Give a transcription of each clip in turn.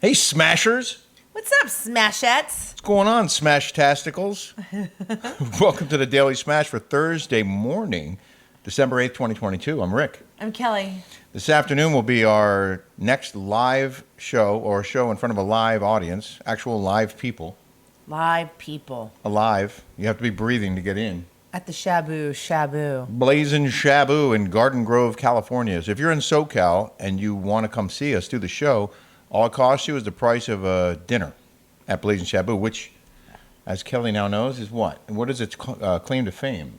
Hey, Smashers. What's up, Smashettes? What's going on, Smash-tasticles? Welcome to the Daily Smash for Thursday morning, December 8th, 2022. I'm Rick. I'm Kelly. This afternoon will be our next live show, or a show in front of a live audience, actual live people. Live people. Alive. You have to be breathing to get in. At the Shabu. Blazing Shabu in Garden Grove, California. So if you're in SoCal and you want to come see us do the show, all it costs you is the price of a dinner at Blazing Shabu, which, as Kelly now knows, is what? And what is its claim to fame?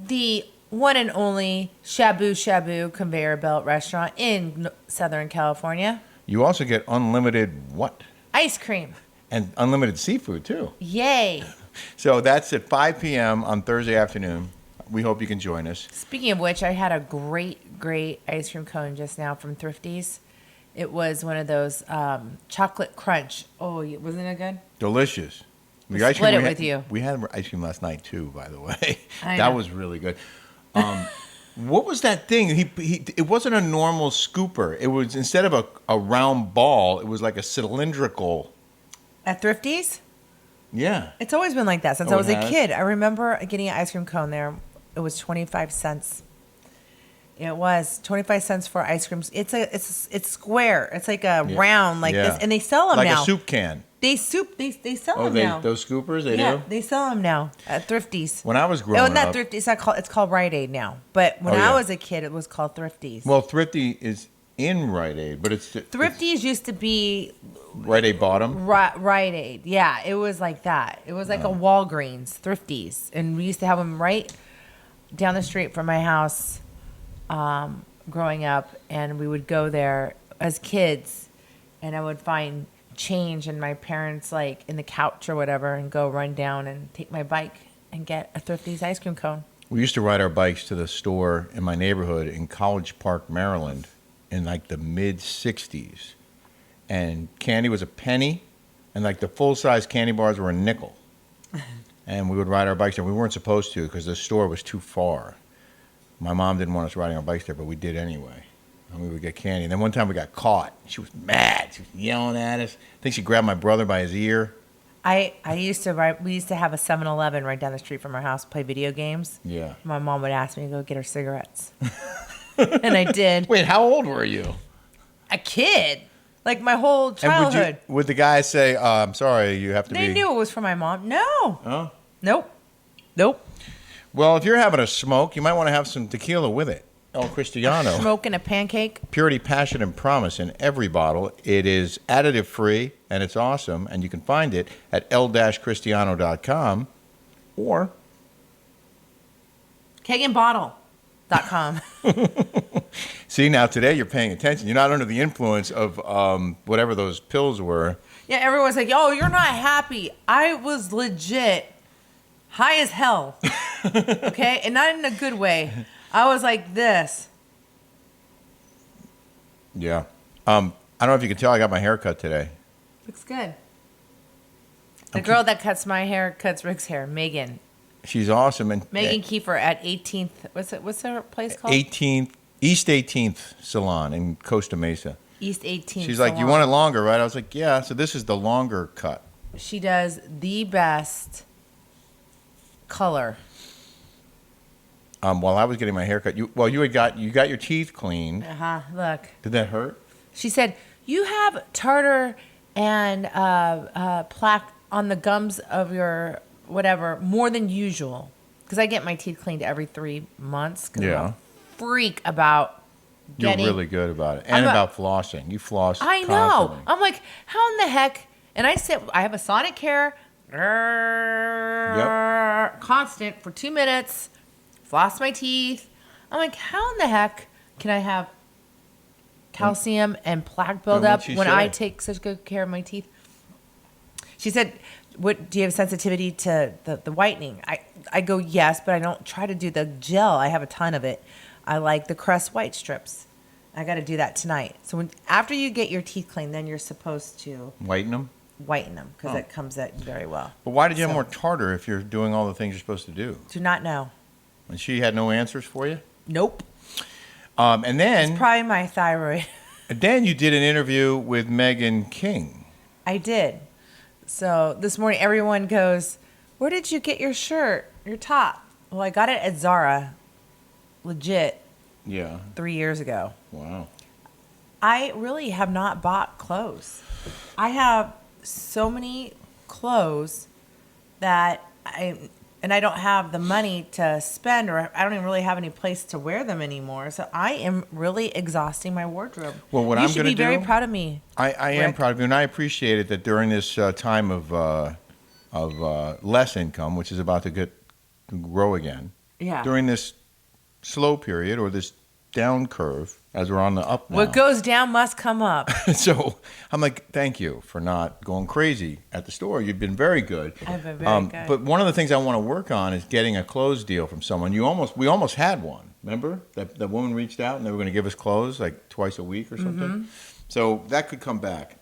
The one and only Shabu conveyor belt restaurant in Southern California. You also get unlimited what? Ice cream. And unlimited seafood, too. Yay. So that's at 5 p.m. on Thursday afternoon. We hope you can join us. Speaking of which, I had a great ice cream cone just now from Thrifty's. It was one of those chocolate crunch. Oh, wasn't it good? Delicious. The ice cream with you. We had ice cream last night, too, by the way. I That know. was really good. What was that thing? It wasn't a normal scooper. It was, instead of a round ball, it was like a cylindrical. At Thrifty's? Yeah. It's always been like that since Oh, I was it a has? kid. I remember getting an ice cream cone there. It was 25 cents. It was 25 cents for ice cream. It's square. It's like a round like this, and they sell them like now. Like a soup can. They sell them now. Those scoopers, they yeah, do? they sell them now at Thrifty's. When I was growing not up. Thrifty. It's called Rite Aid now. But when I was a kid, it was called Thrifty's. Well, Thrifty is in Rite Aid, but it's Thrifty's used to be Rite Aid bottom. Rite Aid. Yeah, it was like that. It was like a Walgreens, Thrifty's, and we used to have them right down the street from my house. Growing up, and we would go there as kids, and I would find change in my parents' like in the couch or whatever, and go run down and take my bike and get a Thrifty's ice cream cone. We used to ride our bikes to the store in my neighborhood in College Park, Maryland, in like the mid '60s, and candy was a penny, and like the full-size candy bars were a nickel, and we would ride our bikes there. We weren't supposed to because the store was too far. My mom didn't want us riding our bikes there, but we did anyway. And we would get candy. And then one time we got caught. She was mad. She was yelling at us. I think she grabbed my brother by his ear. We used to have a 7-Eleven right down the street from our house, play video games. Yeah. My mom would ask me to go get her cigarettes. And I did. Wait, how old were you? A kid. Like my whole childhood. And would the guy say, I'm sorry, you have to They knew it was for my mom. No. Oh? Nope. Well, if you're having a smoke, you might want to have some tequila with it. El Cristiano. Smoking a pancake. Purity, passion, and promise in every bottle. It is additive free, and it's awesome. And you can find it at el-cristiano.com or Keganbottle.com. See, now today you're paying attention. You're not under the influence of whatever those pills were. Yeah, everyone's like, "Oh, you're not happy." I was legit high as hell. Okay? And not in a good way. I was like this. Yeah. I don't know if you can tell, I got my hair cut today. Looks good. The girl that cuts my hair cuts Rick's hair, Megan. She's awesome. And Megan Kiefer at 18th. What's her place called? East 18th Salon in Costa Mesa. East 18th She's like, Salon. you want it longer, right? I was like, yeah. So this is the longer cut. She does the best color. While I was getting my hair cut, you got your teeth cleaned. Look. Did that hurt? She said, "You have tartar and plaque on the gums of your whatever more than usual." Because I get my teeth cleaned every 3 months. Cause I'm a freak about getting. You're really good about it, and about flossing. You floss. I know. Constantly. I'm like, how in the heck? And I have a sonic hair. Constant for 2 minutes. Floss my teeth. I'm like, how in the heck can I have calcium and plaque buildup when I take such good care of my teeth? She said, "What do you have sensitivity to the whitening?" I go, yes, but I don't try to do the gel. I have a ton of it. I like the Crest white strips. I got to do that tonight. So after you get your teeth cleaned, then you're supposed to whiten them because it comes out very well. But why did you have more tartar if you're doing all the things you're supposed to do? Do not know. And she had no answers for you? Nope. And then It's probably my thyroid. Then you did an interview with Megan King. I did. So this morning, everyone goes, "Where did you get your shirt, your top?" Well, I got it at Zara, legit, Yeah. 3 years ago. Wow. I really have not bought clothes. I have so many clothes that I don't have the money to spend, or I don't even really have any place to wear them anymore. So I am really exhausting my wardrobe. Well, what you I'm should going to be do, very proud of me. I am Rick. proud of you, and I appreciate it that during this time of less income, which is about to grow again, Yeah. during this slow period or this down curve, as we're on the up now. What goes down must come up. So I'm like, thank you for not going crazy at the store. You've been very good. I've been very good. But one of the things I want to work on is getting a clothes deal from someone. We almost had one. Remember that woman reached out and they were going to give us clothes like twice a week or something. Mm-hmm. So that could come back.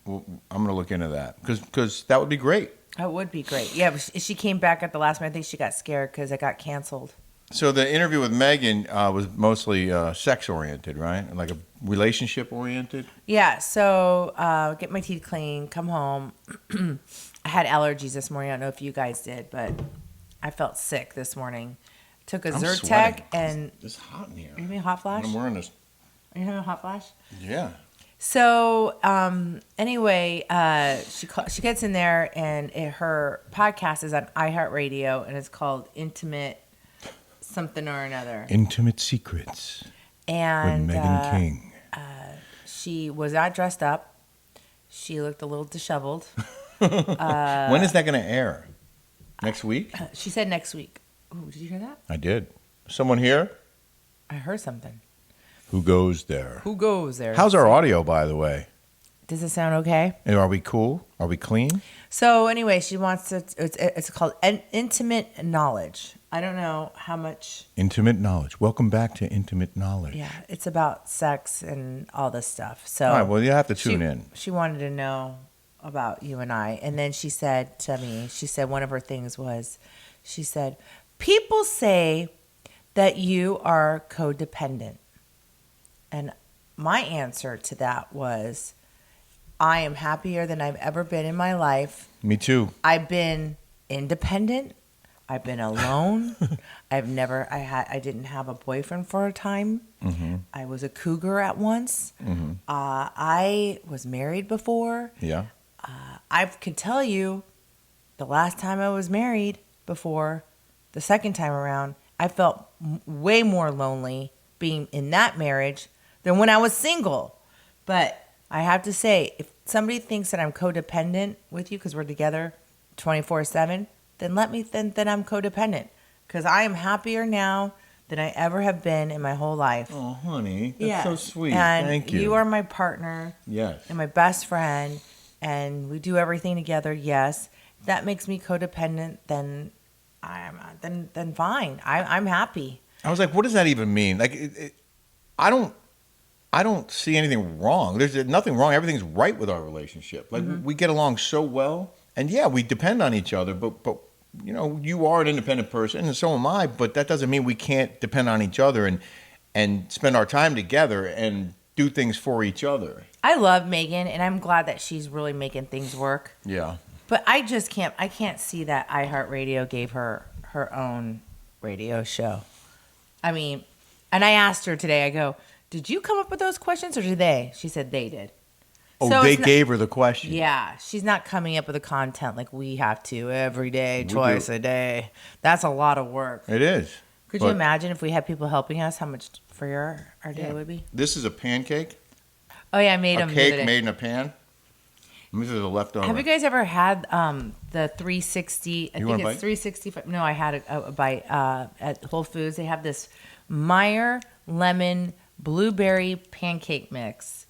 I'm going to look into that because that would be great. That would be great. Yeah, but she came back at the last minute. I think she got scared because it got canceled. So the interview with Megan was mostly sex-oriented, right? Like a relationship-oriented? Yeah, so get my teeth clean, come home. I had allergies this morning. I don't know if you guys did, but I felt sick this morning. Took a I'm Zyrtec sweating. and... It's hot in here. Are you having a hot flash? I'm wearing this. Are you having a hot flash? Yeah. So anyway, she gets in there and her podcast is on iHeartRadio and it's called Intimate something or another. Intimate Secrets And with Megan King. She was not dressed up. She looked a little disheveled. When is that going to air? Next week? She said next week. Ooh, did you hear that? I did. Someone here? I heard something. Who goes there? Who goes there? How's our audio, by the way? Does it sound okay? And are we cool? Are we clean? So anyway, she wants to. It's called Intimate Knowledge. I don't know how much. Intimate Knowledge. Welcome back to Intimate Knowledge. Yeah, it's about sex and all this stuff. So All right, well, you have to tune in. She wanted to know about you and I, and then she said to me, she said one of her things was, she said, people say that you are codependent, and my answer to that was, I am happier than I've ever been in my life. Me too. I've been independent. I've been alone. I didn't have a boyfriend for a time. Mm-hmm. I was a cougar at once. Mm-hmm. I was married before. Yeah. I can tell you, the last time I was married before, the second time around, I felt way more lonely being in that marriage than when I was single. But I have to say, if somebody thinks that I'm codependent with you because we're together 24/7, then then I'm codependent because I am happier now than I ever have been in my whole life. Oh, honey, that's Yeah. so sweet. And Thank you. you are my partner Yes. and my best friend, and we do everything together. Yes, if that makes me codependent, then then fine. I'm happy. I was like, what does that even mean? Like, I don't see anything wrong. There's nothing wrong. Everything's right with our relationship. Like we get along so well, and yeah, we depend on each other. But you know, you are an independent person, and so am I. But that doesn't mean we can't depend on each other and spend our time together and do things for each other. I love Megan, and I'm glad that she's really making things work. Yeah. But I just can't. I can't see that iHeartRadio gave her own radio show. I mean, and I asked her today. I go, did you come up with those questions or did they? She said they did. Oh, So they it's not- gave her the question. Yeah, she's not coming up with the content like we have to every day, We twice do. a day. That's a lot of work. It is. Could you But imagine if we had people helping us, how much free our day would be? This is a pancake. Oh yeah, I made A them the other cake day. made in a pan. This is a leftover. Have you guys ever had the 360? I You think want a it's bite? 365. No, I had a bite at Whole Foods. They have this Meyer lemon blueberry pancake mix,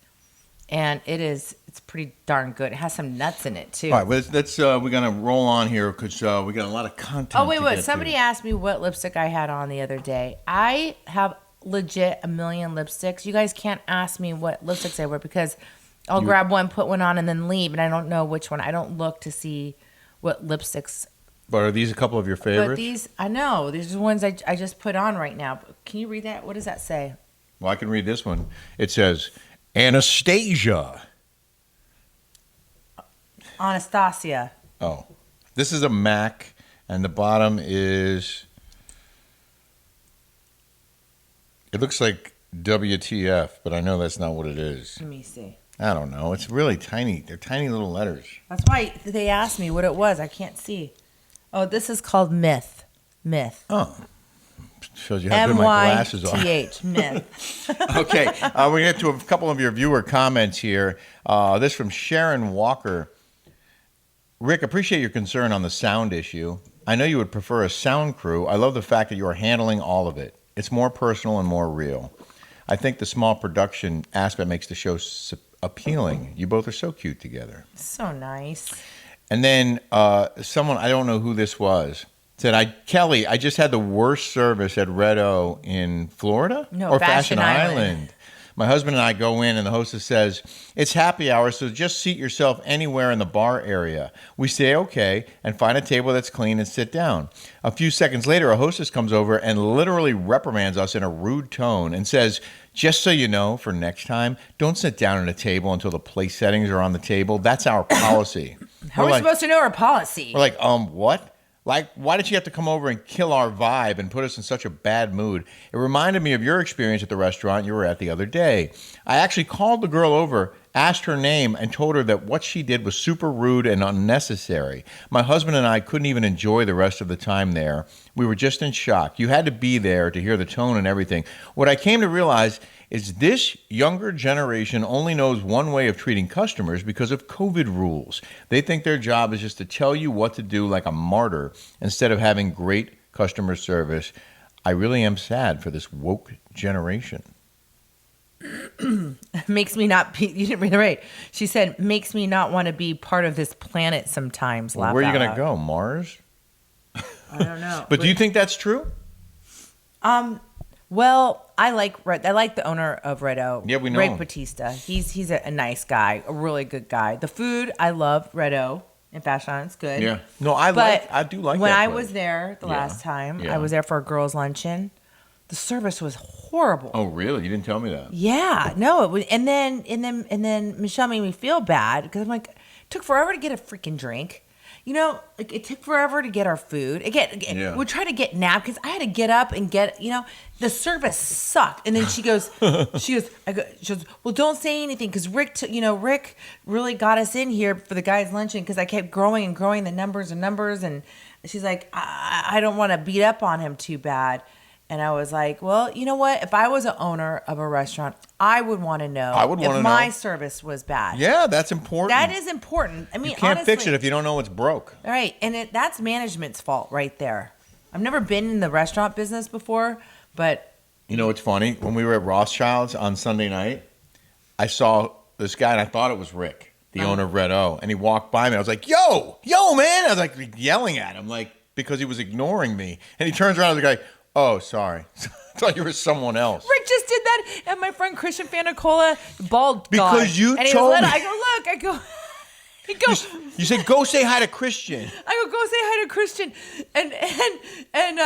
and it's pretty darn good. It has some nuts in it too. All right, well, let's we're gonna roll on here because we got a lot of content. Oh wait, to wait! get Somebody to. asked me what lipstick I had on the other day. I have legit a million lipsticks. You guys can't ask me what lipsticks I wear because I'll grab one, put one on, and then leave, and I don't know which one. I don't look to see what lipsticks. But are these a couple of your favorites? But these, I know, these are the ones I just put on right now. Can you read that? What does that say? Well, I can read this one. It says, Anastasia. Anastasia. Oh, this is a Mac, and the bottom is. It looks like WTF, but I know that's not what it is. Let me see. I don't know. It's really tiny. They're tiny little letters. That's why they asked me what it was. I can't see. Oh, this is called Myth. Myth. Oh. Shows you how good my glasses are. MYTH. Myth. Okay. We're going to get to a couple of your viewer comments here. This from Sharon Walker. Rick, appreciate your concern on the sound issue. I know you would prefer a sound crew. I love the fact that you are handling all of it. It's more personal and more real. I think the small production aspect makes the show appealing. You both are so cute together. So nice. And then someone, I don't know who this was, said, Kelly, I just had the worst service at Red O in Florida? No, or Fashion Island. My husband and I go in, and the hostess says, it's happy hour, so just seat yourself anywhere in the bar area. We say, okay, and find a table that's clean and sit down. A few seconds later, a hostess comes over and literally reprimands us in a rude tone and says, just so you know, for next time, don't sit down at a table until the place settings are on the table. That's our policy. How are we supposed to know our policy? We're like, what? Like, why did you have to come over and kill our vibe and put us in such a bad mood? It reminded me of your experience at the restaurant you were at the other day. I actually called the girl over, asked her name, and told her that what she did was super rude and unnecessary. My husband and I couldn't even enjoy the rest of the time there. We were just in shock. You had to be there to hear the tone and everything. What I came to realize is this younger generation only knows one way of treating customers because of COVID rules. They think their job is just to tell you what to do like a martyr instead of having great customer service. I really am sad for this woke generation. Makes me not be, you didn't read it right. She said, makes me not want to be part of this planet sometimes. Well, where are you going to go? Mars? I don't know. But do you think that's true? Well, I like the owner of Red O. Yeah, we know Rick him. Batista. He's a nice guy, a really good guy. The food, I love Red O in Fashion Island. It's good. Yeah. No, I do like when that I place. was there the last time, Yeah. I was there for a girls' luncheon. The service was horrible. Oh, really? You didn't tell me that. Yeah, no, it was, and then Michelle made me feel bad because I'm like, it took forever to get a freaking drink. You know, like it took forever to get our food. Again, we tried to get napkins. I had to get up and get, the service sucked. And then she goes, well, don't say anything because Rick really got us in here for the guys' luncheon because I kept growing and growing the numbers. And she's like, I don't want to beat up on him too bad. And I was like, well, you know what? If I was an owner of a restaurant, I would want to know if my service was bad. Yeah, that's important. That is important. I mean, you can't honestly, fix it if you don't know it's broke. All right, and that's management's fault right there. I've never been in the restaurant business before, but... You know what's funny? When we were at Rothschild's on Sunday night, I saw this guy, and I thought it was Rick, the owner of Red O, and he walked by me. I was like, yo, man! I was like yelling at him, like because he was ignoring me. And he turns around and the guy... Oh, sorry. I thought you were someone else. Rick just did that at my friend Christian Fanicola, bald because guy. You and told me. I go, look. I go. He goes. You said, go say hi to Christian. I go say hi to Christian, and Rick went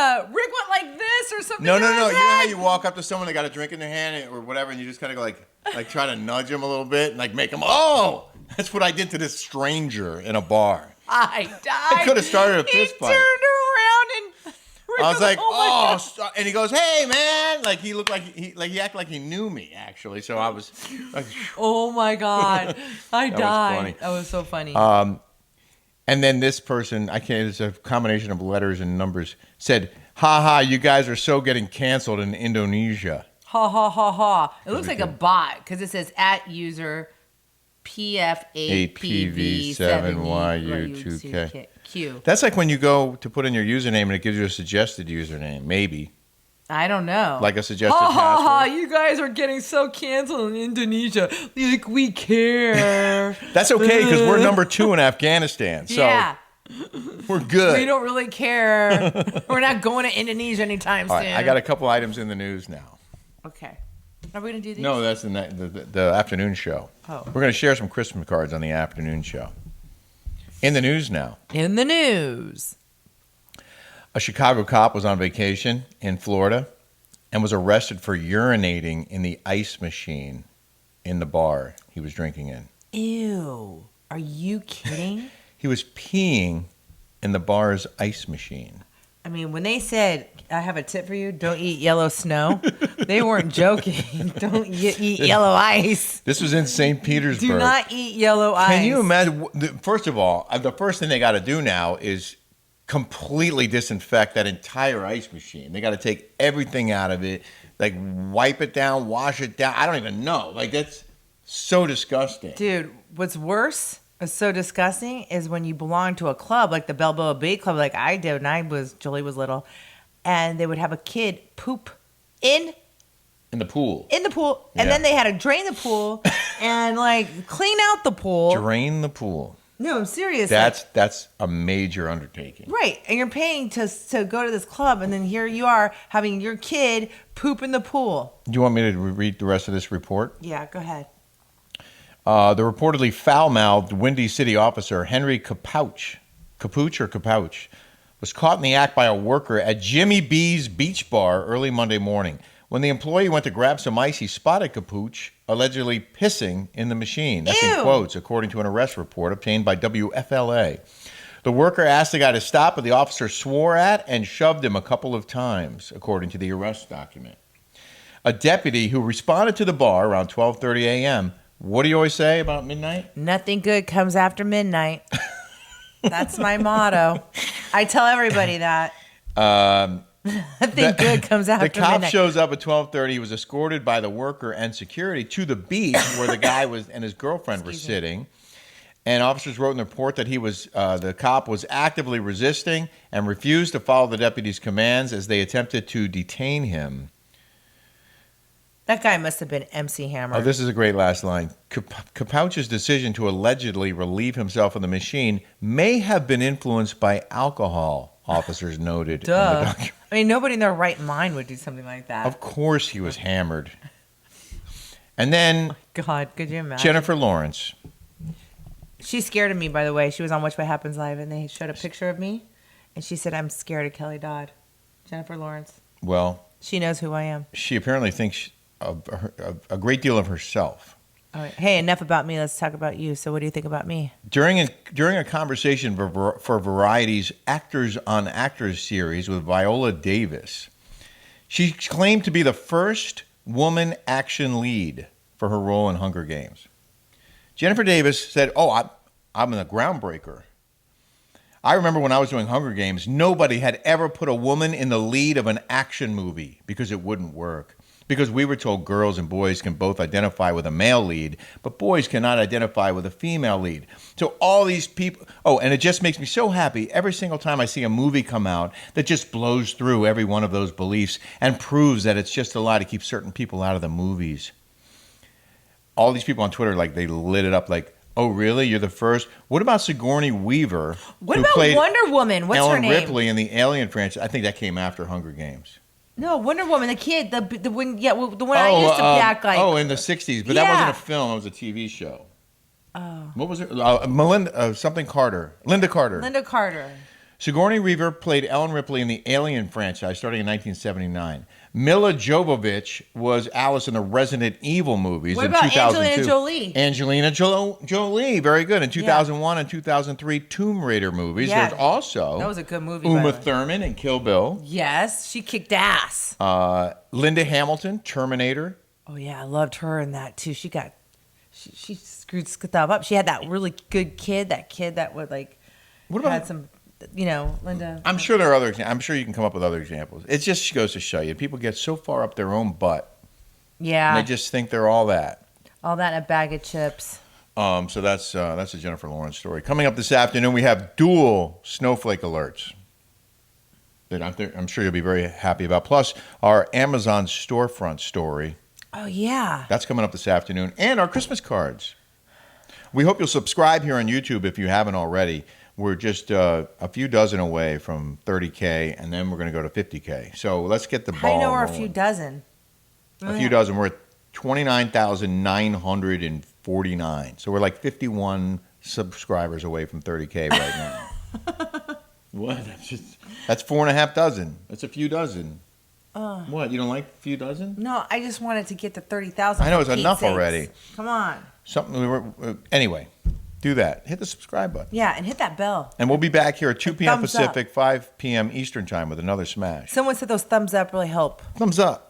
like this or something. No. You know how you walk up to someone that got a drink in their hand or whatever, and you just kind of go like try to nudge him a little bit and like make him. Oh, that's what I did to this stranger in a bar. I died. I could have started a fist fight. He turned around and. I was like, and he goes, hey, man. Like, he looked like he acted like he knew me, actually. So I was like, oh, my God. I died. Was funny. That was so funny. And then this person, it's a combination of letters and numbers, said, ha, you guys are so getting canceled in Indonesia. Ha, ha, ha, ha. It looks like a bot because it says at user PF8PV7YU2K. Q. That's like when you go to put in your username and it gives you a suggested username, maybe. I don't know. Like a suggested password. Ha, you guys are getting so canceled in Indonesia. Like, we care. That's okay because we're number 2 in Afghanistan. So yeah. We're good. We don't really care. We're not going to Indonesia anytime soon. All right, I got a couple items in the news now. Okay. Are we going to do these? No, that's the afternoon show. Oh. We're going to share some Christmas cards on the afternoon show. In the news now. In the news. A Chicago cop was on vacation in Florida and was arrested for urinating in the ice machine in the bar he was drinking in. Ew. Are you kidding? He was peeing in the bar's ice machine. I mean, when they said, I have a tip for you, don't eat yellow snow, they weren't joking. Don't eat yellow ice. This was in St. Petersburg. Do not eat yellow ice. Can you imagine? First of all, the first thing they got to do now is completely disinfect that entire ice machine. They got to take everything out of it, like wipe it down, wash it down. I don't even know. Like, that's so disgusting. Dude, what's worse, is so disgusting, is when you belong to a club, like the Balboa Bay Club, like I did when Julie was little, and they would have a kid poop in the pool. and then they had to drain the pool and like clean out the pool. Drain the pool. No, I'm serious. That's a major undertaking. Right. And you're paying to go to this club, and then here you are having your kid poop in the pool. Do you want me to read the rest of this report? Yeah, go ahead. The reportedly foul-mouthed Windy City officer, Henry Capouch, was caught in the act by a worker at Jimmy B's Beach Bar early Monday morning. When the employee went to grab some ice, he spotted Capouch allegedly pissing in the machine. That's in quotes, according to an arrest report obtained by WFLA. The worker asked the guy to stop, but the officer swore at and shoved him a couple of times, according to the arrest document. A deputy who responded to the bar around 12:30 a.m. What do you always say about midnight? Nothing good comes after midnight. That's my motto. I tell everybody that. Nothing good comes after midnight. The cop shows up at 12:30. He was escorted by the worker and security to the beach where the guy was and his girlfriend were sitting. And officers wrote in the report that the cop was actively resisting and refused to follow the deputy's commands as they attempted to detain him. That guy must have been MC Hammer. Oh, this is a great last line. Capouch's decision to allegedly relieve himself of the machine may have been influenced by alcohol, officers noted. Duh. In the document. I mean, nobody in their right mind would do something like that. Of course he was hammered. And then God, could you imagine? Jennifer Lawrence. She's scared of me, by the way. She was on Watch What Happens Live, and they showed a picture of me, and she said, I'm scared of Kelly Dodd. Jennifer Lawrence. Well, she knows who I am. She apparently thinks a great deal of herself. All right. Hey, enough about me. Let's talk about you. So what do you think about me? During a conversation for Variety's Actors on Actors series with Viola Davis, she claimed to be the first woman action lead for her role in Hunger Games. Jennifer Davis said, I'm a groundbreaker. I remember when I was doing Hunger Games, nobody had ever put a woman in the lead of an action movie because it wouldn't work. Because we were told girls and boys can both identify with a male lead, but boys cannot identify with a female lead. So all these people, and it just makes me so happy every single time I see a movie come out that just blows through every one of those beliefs and proves that it's just a lie to keep certain people out of the movies. All these people on Twitter, like, they lit it up like, oh, really? You're the first? What about Sigourney Weaver? What about Wonder Woman? What's her name? Ellen Ripley in the Alien franchise. I think that came after Hunger Games. No, Wonder Woman, the kid, the one I used to act like. Oh, in the 60s. But that wasn't a film. It was a TV show. Oh. What was it? Linda Carter. Linda Carter. Sigourney Weaver played Ellen Ripley in the Alien franchise starting in 1979. Mila Jovovich was Alice in the Resident Evil movies in 2002. What about Angelina Jolie? Angelina Jolie, very good. In 2001 and 2003 Tomb Raider movies. Yeah. There's also that was a good movie. Uma Thurman in Kill Bill. Yes, she kicked ass. Linda Hamilton, Terminator. Oh yeah, I loved her in that too. She screwed stuff up. She had that really good kid. That kid that would had some. Linda. I'm sure there are other. I'm sure you can come up with other examples. It just goes to show you, people get so far up their own butt. Yeah. And they just think they're all that. All that in a bag of chips. So that's a Jennifer Lawrence story. Coming up this afternoon, we have dual snowflake alerts that I'm sure you'll be very happy about. Plus, our Amazon storefront story. Oh yeah. That's coming up this afternoon, and our Christmas cards. We hope you'll subscribe here on YouTube if you haven't already. We're just a few dozen away from 30K, and then we're going to go to 50K. So let's get the ball rolling. How do you know we're a few dozen? A few dozen. We're at 29,949. So we're like 51 subscribers away from 30K right now. What? That's 4.5 dozen. That's a few dozen. What? You don't like a few dozen? No, I just wanted to get to 30,000. I know, for it's enough Pete's sakes. already. Come on. Something we were. Anyway, do that. Hit the subscribe button. Yeah, and hit that bell. And we'll be back here at 2 p.m. Thumbs up. Pacific, 5 p.m. Eastern time with another smash. Someone said those thumbs up really help. Thumbs up.